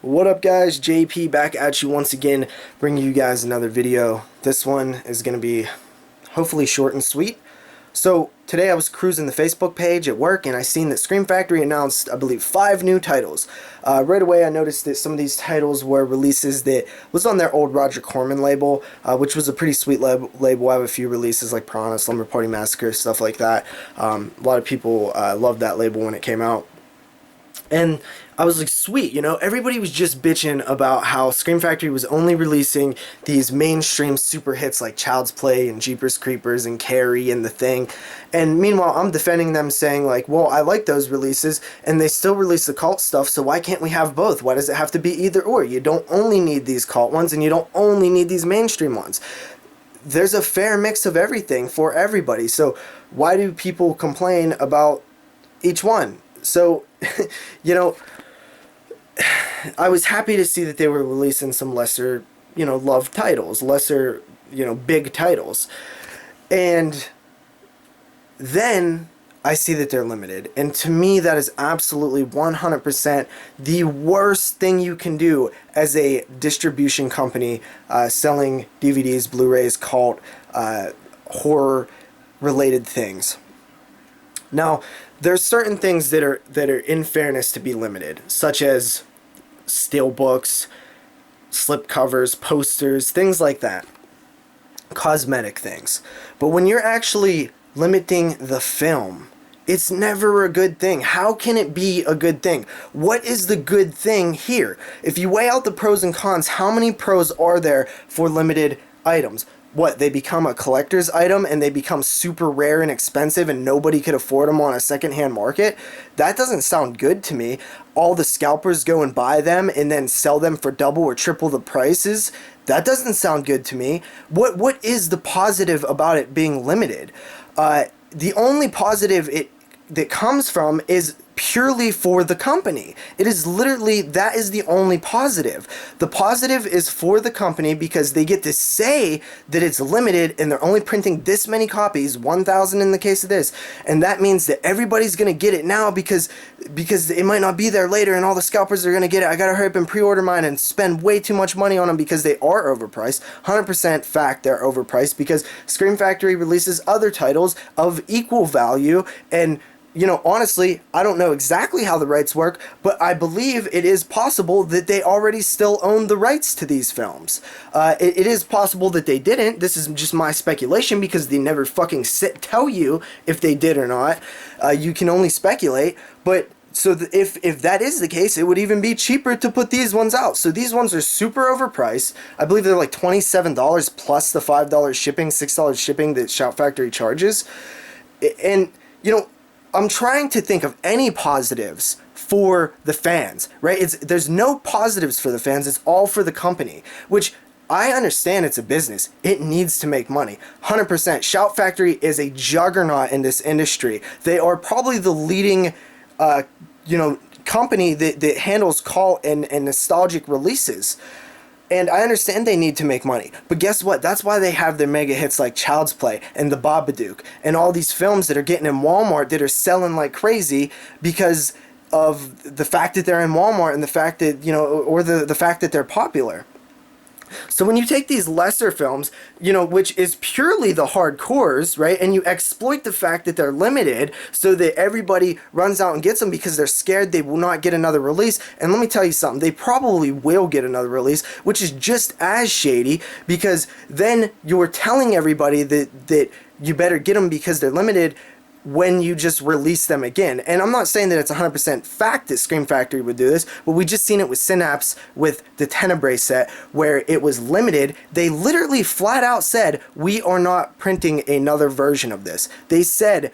What up guys, JP back at you once again, bringing you guys another video. This one is going to be hopefully short and sweet. So today I was cruising the Facebook page at work and I seen that Scream Factory announced, I believe, 5 new titles. Right away I noticed that some of these titles were releases that was on their old Roger Corman label, which was a pretty sweet label. I have a few releases like Piranha, Slumber Party Massacre, stuff like that. A lot of people loved that label when it came out. And I was like, sweet, you know, everybody was just bitching about how Scream Factory was only releasing these mainstream super hits like Child's Play and Jeepers Creepers and Carrie and The Thing. And meanwhile, I'm defending them saying like, well, I like those releases and they still release the cult stuff, so why can't we have both? Why does it have to be either or? You don't only need these cult ones and you don't only need these mainstream ones. There's a fair mix of everything for everybody. So why do people complain about each one? So, you know, I was happy to see that they were releasing some lesser, loved titles, lesser, big titles. And then I see that they're limited. And to me, that is absolutely 100% the worst thing you can do as a distribution company selling DVDs, Blu-rays, cult, horror-related things. Now, there's certain things that are in fairness to be limited, such as steelbooks, slipcovers, posters, things like that. Cosmetic things. But when you're actually limiting the film, it's never a good thing. How can it be a good thing? What is the good thing here? If you weigh out the pros and cons, how many pros are there for limited items? What, they become a collector's item and they become super rare and expensive and nobody could afford them on a secondhand market? That doesn't sound good to me. All the scalpers go and buy them and then sell them for double or triple the prices? That doesn't sound good to me. What is the positive about it being limited? The only positive that comes from is purely for the company. It is literally, that is the only positive. The positive is for the company because they get to say that it's limited and they're only printing this many copies, 1,000 in the case of this, and that means that everybody's gonna get it now because it might not be there later and all the scalpers are gonna get it. I gotta hurry up and pre-order mine and spend way too much money on them because they are overpriced. 100% fact they're overpriced because Scream Factory releases other titles of equal value. And honestly, I don't know exactly how the rights work, but I believe it is possible that they already still own the rights to these films. It is possible that they didn't. This is just my speculation because they never fucking tell you if they did or not. You can only speculate, but so if that is the case, it would even be cheaper to put these ones out. So these ones are super overpriced. I believe they're like $27 plus the $5 shipping, $6 shipping that Shout Factory charges. And, I'm trying to think of any positives for the fans, right? There's no positives for the fans. It's all for the company, which I understand it's a business. It needs to make money. 100%. Shout Factory is a juggernaut in this industry. They are probably the leading, company that handles cult and nostalgic releases. And I understand they need to make money. But guess what? That's why they have their mega hits like Child's Play and The Babadook and all these films that are getting in Walmart that are selling like crazy because of the fact that they're in Walmart and the fact that, or the fact that they're popular. So when you take these lesser films, which is purely the hardcores, right, and you exploit the fact that they're limited so that everybody runs out and gets them because they're scared they will not get another release, and let me tell you something, they probably will get another release, which is just as shady because then you're telling everybody that you better get them because they're limited when you just release them again. And I'm not saying that it's 100% fact that Scream Factory would do this, but we just seen it with Synapse with the Tenebrae set where it was limited. They literally flat out said, we are not printing another version of this. They said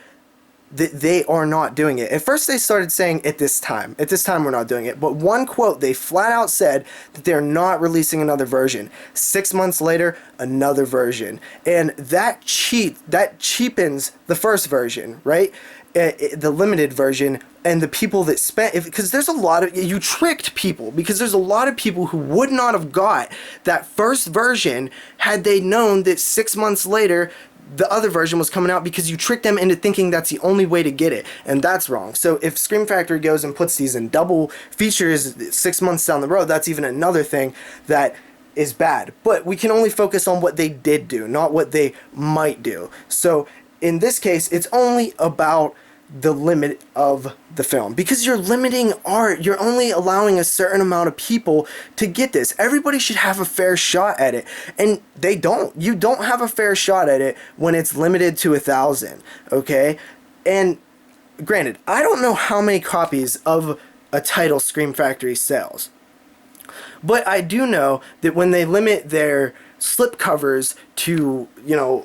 that they are not doing it. At first they started saying at this time we're not doing it, but one quote, they flat out said that they're not releasing another version. 6 months later, another version. And that cheapens the first version, right? The limited version, and the people that spent, because there's a lot of, you tricked people, because there's a lot of people who would not have got that first version had they known that 6 months later the other version was coming out because you tricked them into thinking that's the only way to get it, and that's wrong. So if Scream Factory goes and puts these in double features 6 months down the road, that's even another thing that is bad. But we can only focus on what they did do, not what they might do. So in this case, it's only about the limit of the film, because you're limiting art. You're only allowing a certain amount of people to get this. Everybody should have a fair shot at it, and they don't. You don't have a fair shot at it when it's limited to 1,000, okay? And granted, I don't know how many copies of a title Scream Factory sells, but I do know that when they limit their slipcovers to, you know,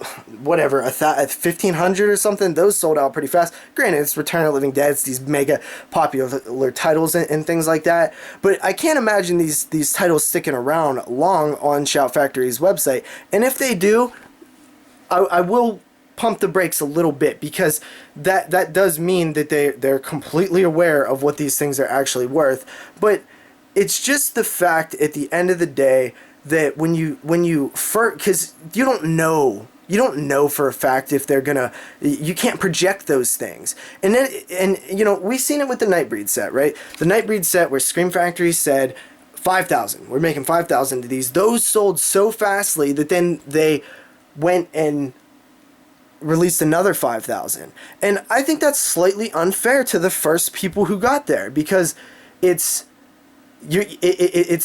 whatever, 1,500 or something, those sold out pretty fast. Granted, it's Return of the Living Dead, it's these mega popular titles and things like that, but I can't imagine these titles sticking around long on Shout Factory's website. And if they do, I will pump the brakes a little bit, because that does mean that they're completely aware of what these things are actually worth. But it's just the fact at the end of the day that when you first, because you don't know for a fact if they're gonna, you can't project those things. And then, and you know, we've seen it with the Nightbreed set, right? The Nightbreed set where Scream Factory said 5,000, we're making 5,000 of these. Those sold so fastly that then they went and released another 5,000. And I think that's slightly unfair to the first people who got there, because it's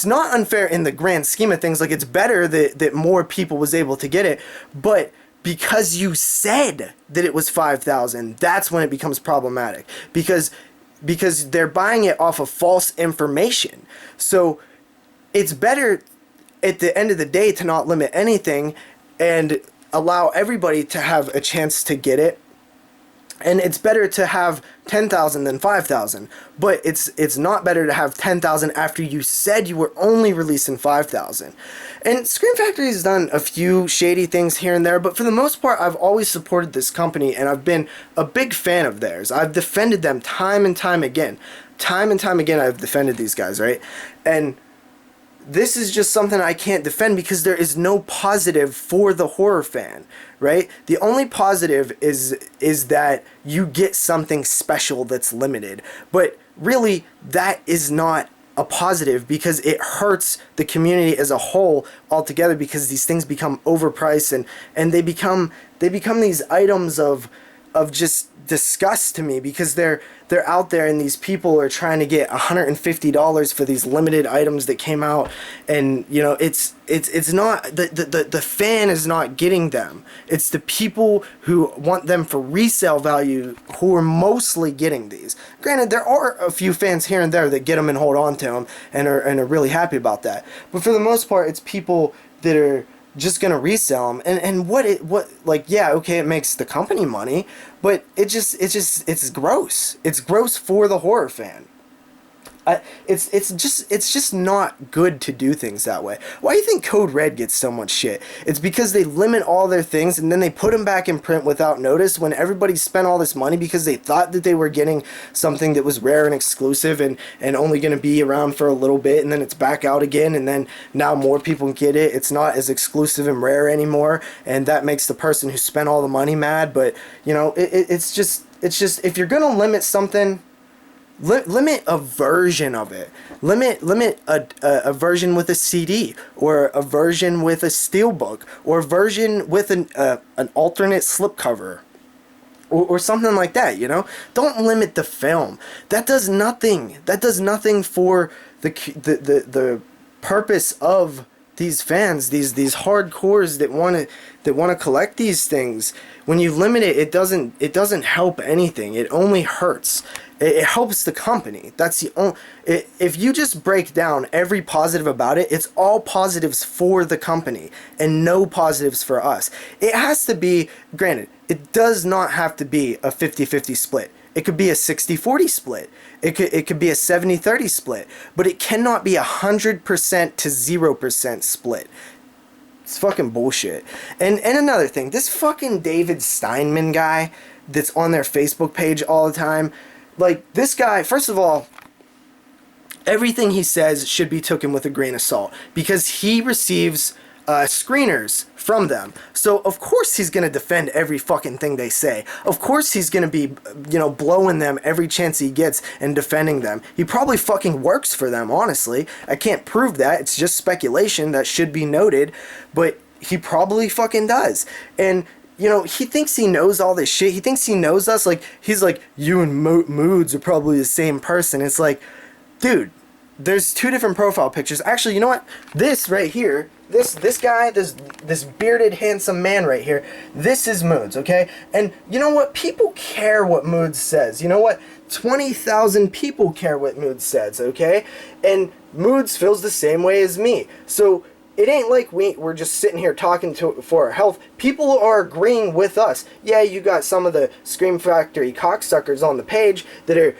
not unfair in the grand scheme of things. Like, it's better that more people was able to get it, but because you said that it was 5,000, that's when it becomes problematic, because they're buying it off of false information. So it's better at the end of the day to not limit anything and allow everybody to have a chance to get it. And it's better to have 10,000 than 5,000, but it's not better to have 10,000 after you said you were only releasing 5,000. And Scream Factory has done a few shady things here and there, but for the most part, I've always supported this company, and I've been a big fan of theirs. I've defended them time and time again. Time and time again, I've defended these guys, right? And this is just something I can't defend because there is no positive for the horror fan, right? The only positive is that you get something special that's limited. But really, that is not a positive, because it hurts the community as a whole altogether, because these things become overpriced and they become these items of just disgust to me, because they're out there and these people are trying to get $150 for these limited items that came out, and you know, it's not the fan is not getting them. It's the people who want them for resale value who are mostly getting these. Granted, there are a few fans here and there that get them and hold on to them and are really happy about that, but for the most part, it's people that are just gonna resell them, and like, yeah, okay, it makes the company money, but it's gross. It's gross for the horror fan. It's just not good to do things that way. Why do you think Code Red gets so much shit? It's because they limit all their things and then they put them back in print without notice when everybody spent all this money because they thought that they were getting something that was rare and exclusive and only going to be around for a little bit, and then it's back out again, and then now more people get it. It's not as exclusive and rare anymore, and that makes the person who spent all the money mad. But you know, it's just if you're going to limit something, limit a version of it. Limit a version with a CD, or a version with a steelbook, or a version with an alternate slipcover, or something like that. You know, don't limit the film. That does nothing. That does nothing for the purpose of these fans, these hardcores that want to collect these things. When you limit it, it doesn't help anything. It only hurts. It helps the company. That's the only. If you just break down every positive about it, it's all positives for the company and no positives for us. It has to be, granted, it does not have to be a 50-50 split. It could be a 60-40 split. It could be a 70-30 split. But it cannot be 100% to 0% split. It's fucking bullshit. And another thing, this fucking David Steinman guy that's on their Facebook page all the time, like, this guy, first of all, everything he says should be taken with a grain of salt, because he receives screeners from them. So of course he's gonna defend every fucking thing they say. Of course he's gonna be, blowing them every chance he gets and defending them. He probably fucking works for them, honestly. I can't prove that. It's just speculation that should be noted, but he probably fucking does. And he thinks he knows all this shit. He thinks he knows us. Like, he's like, you and Moods are probably the same person. It's like, dude, there's two different profile pictures. Actually, you know what? This right here, this guy, this bearded, handsome man right here, this is Moods, okay? And you know what? People care what Moods says. You know what? 20,000 people care what Moods says, okay? And Moods feels the same way as me. So it ain't like we're just sitting here talking for our health. People are agreeing with us. Yeah, you got some of the Scream Factory cocksuckers on the page that are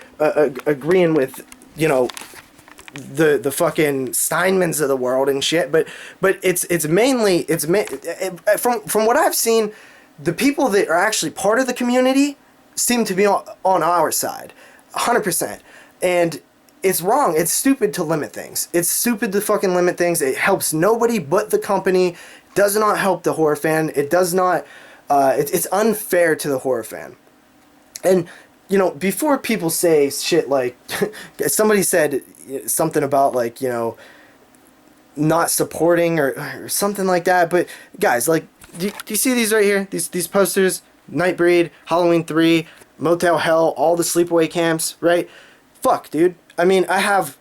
agreeing with, the fucking Steinmans of the world and shit. But it's mainly from what I've seen, the people that are actually part of the community seem to be on our side, 100%. And it's wrong. It's stupid to limit things. It's stupid to fucking limit things. It helps nobody but the company. Does not help the horror fan. It does not. It's unfair to the horror fan. And before people say shit like, somebody said something about like not supporting or something like that. But guys, like, do you see these right here? These posters: Nightbreed, Halloween 3, Motel Hell, all the sleepaway camps, right? Fuck, dude. I mean, I have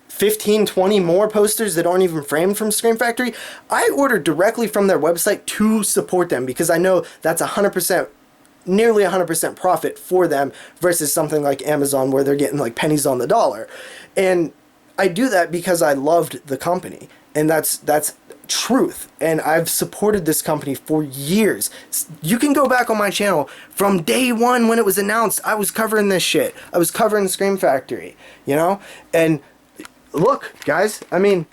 15, 20 more posters that aren't even framed from Scream Factory. I ordered directly from their website to support them because I know that's 100%, nearly 100% profit for them versus something like Amazon where they're getting like pennies on the dollar. And I do that because I loved the company. And that's truth. And I've supported this company for years. You can go back on my channel from day one when it was announced. I was covering this shit. I was covering Scream Factory, and look, guys, I mean,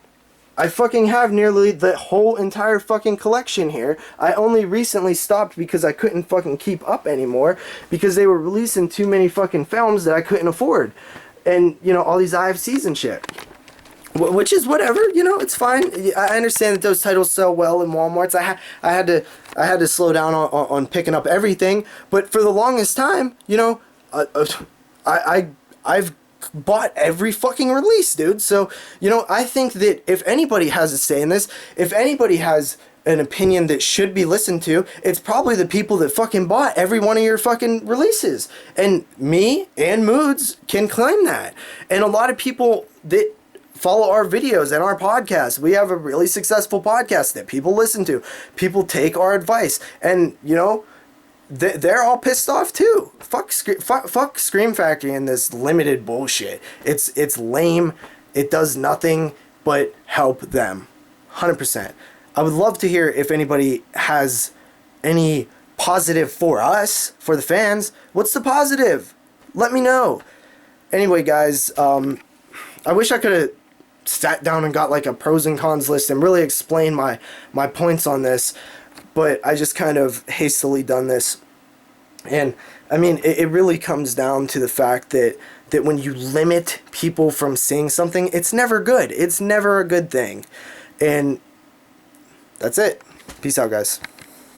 I fucking have nearly the whole entire fucking collection here. I only recently stopped because I couldn't fucking keep up anymore because they were releasing too many fucking films that I couldn't afford, and all these IFCs and shit. Which is whatever, it's fine. I understand that those titles sell well in Walmarts. I had to slow down on picking up everything, but for the longest time, I've bought every fucking release, dude. So, I think that if anybody has a say in this, if anybody has an opinion that should be listened to, it's probably the people that fucking bought every one of your fucking releases. And me and Moods can claim that. And a lot of people that follow our videos and our podcast. We have a really successful podcast that people listen to. People take our advice. And, they're all pissed off too. Fuck Scream Factory and this limited bullshit. It's lame. It does nothing but help them. 100%. I would love to hear if anybody has any positive for us, for the fans. What's the positive? Let me know. Anyway, guys, I wish I could have sat down and got like a pros and cons list and really explain my points on this, but I just kind of hastily done this. And I mean, it really comes down to the fact that when you limit people from seeing something, it's never good. It's never a good thing. And that's it. Peace out, guys.